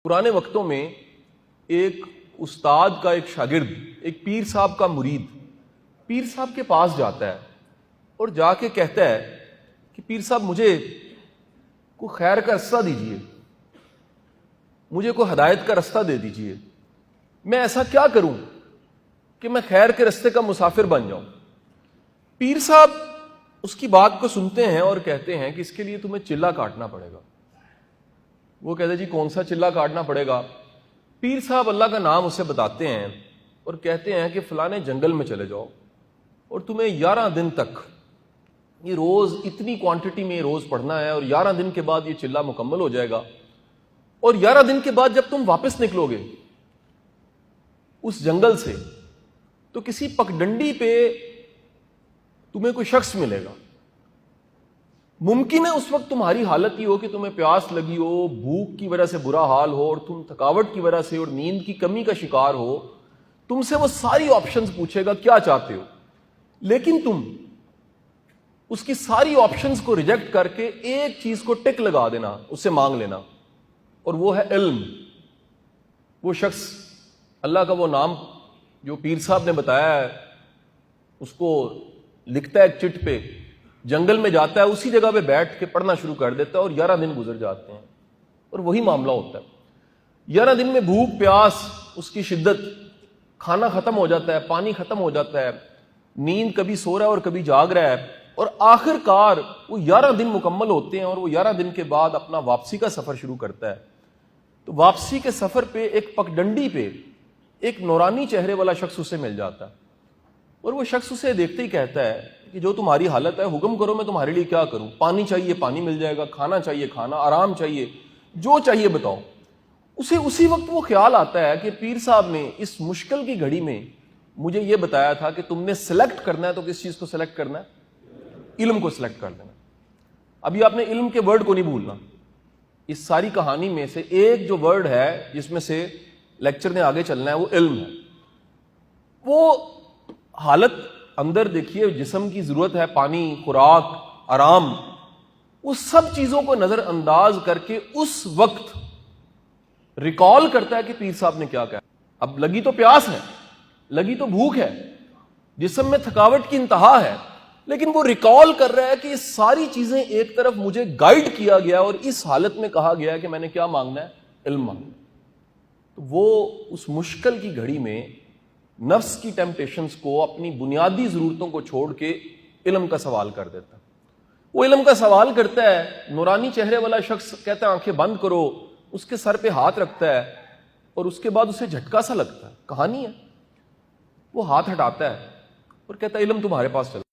پرانے وقتوں میں ایک استاد کا ایک شاگرد ایک پیر صاحب کا مرید پیر صاحب کے پاس جاتا ہے اور جا کے کہتا ہے کہ پیر صاحب مجھے کوئی خیر کا رستہ دیجیے، مجھے کوئی ہدایت کا رستہ دے دیجیے، میں ایسا کیا کروں کہ میں خیر کے رستے کا مسافر بن جاؤں۔ پیر صاحب اس کی بات کو سنتے ہیں اور کہتے ہیں کہ اس کے لیے تمہیں چلہ کاٹنا پڑے گا۔ وہ کہتے ہیں جی کون سا چلہ کاٹنا پڑے گا؟ پیر صاحب اللہ کا نام اسے بتاتے ہیں اور کہتے ہیں کہ فلانے جنگل میں چلے جاؤ اور تمہیں 11 دن تک یہ روز اتنی کوانٹٹی میں یہ روز پڑھنا ہے، اور 11 دن کے بعد یہ چلہ مکمل ہو جائے گا، اور 11 دن کے بعد جب تم واپس نکلو گے اس جنگل سے تو کسی پگڈنڈی پہ تمہیں کوئی شخص ملے گا۔ ممکن ہے اس وقت تمہاری حالت یہ ہو کہ تمہیں پیاس لگی ہو، بھوک کی وجہ سے برا حال ہو، اور تم تھکاوٹ کی وجہ سے اور نیند کی کمی کا شکار ہو، تم سے وہ ساری آپشنز پوچھے گا کیا چاہتے ہو، لیکن تم اس کی ساری آپشنز کو ریجیکٹ کر کے ایک چیز کو ٹک لگا دینا، اس سے مانگ لینا، اور وہ ہے علم۔ وہ شخص اللہ کا وہ نام جو پیر صاحب نے بتایا ہے اس کو لکھتا ہے ایک چٹ پہ، جنگل میں جاتا ہے، اسی جگہ پہ بیٹھ کے پڑھنا شروع کر دیتا ہے، اور 11 دن گزر جاتے ہیں اور وہی معاملہ ہوتا ہے۔ 11 دن میں بھوک پیاس، اس کی شدت، کھانا ختم ہو جاتا ہے، پانی ختم ہو جاتا ہے، نیند کبھی سو رہا ہے اور کبھی جاگ رہا ہے، اور آخر کار وہ 11 دن مکمل ہوتے ہیں اور وہ 11 دن کے بعد اپنا واپسی کا سفر شروع کرتا ہے۔ تو واپسی کے سفر پہ ایک پگڈنڈی پہ ایک نورانی چہرے والا شخص اسے مل جاتا ہے، اور وہ شخص اسے دیکھتے ہی کہتا ہے کہ جو تمہاری حالت ہے حکم کرو، میں تمہارے لیے کیا کروں، پانی چاہیے پانی مل جائے گا، کھانا چاہیے کھانا، آرام چاہیے، جو چاہیے بتاؤ۔ اسے اسی وقت وہ خیال آتا ہے کہ پیر صاحب نے اس مشکل کی گھڑی میں مجھے یہ بتایا تھا کہ تم نے سلیکٹ کرنا ہے تو کس چیز کو سلیکٹ کرنا ہے؟ علم کو سلیکٹ کر دینا۔ ابھی آپ نے علم کے ورڈ کو نہیں بھولنا۔ اس ساری کہانی میں سے ایک جو ورڈ ہے جس میں سے لیکچر نے آگے چلنا ہے وہ علم ہے۔ وہ حالت اندر دیکھیے، جسم کی ضرورت ہے، پانی، خوراک، آرام، اس سب چیزوں کو نظر انداز کر کے اس وقت ریکال کرتا ہے کہ پیر صاحب نے کیا کہا۔ اب لگی تو پیاس ہے، لگی تو بھوک ہے، جسم میں تھکاوٹ کی انتہا ہے، لیکن وہ ریکال کر رہا ہے کہ یہ ساری چیزیں ایک طرف مجھے گائیڈ کیا گیا اور اس حالت میں کہا گیا کہ میں نے کیا مانگنا ہے؟ علم مانگنا۔ تو وہ اس مشکل کی گھڑی میں نفس کی ٹیمپٹیشنز کو، اپنی بنیادی ضرورتوں کو چھوڑ کے علم کا سوال کر دیتا ہے۔ وہ علم کا سوال کرتا ہے، نورانی چہرے والا شخص کہتا ہے آنکھیں بند کرو، اس کے سر پہ ہاتھ رکھتا ہے، اور اس کے بعد اسے جھٹکا سا لگتا ہے، کہانی ہے، وہ ہاتھ ہٹاتا ہے اور کہتا ہے علم تمہارے پاس چلا۔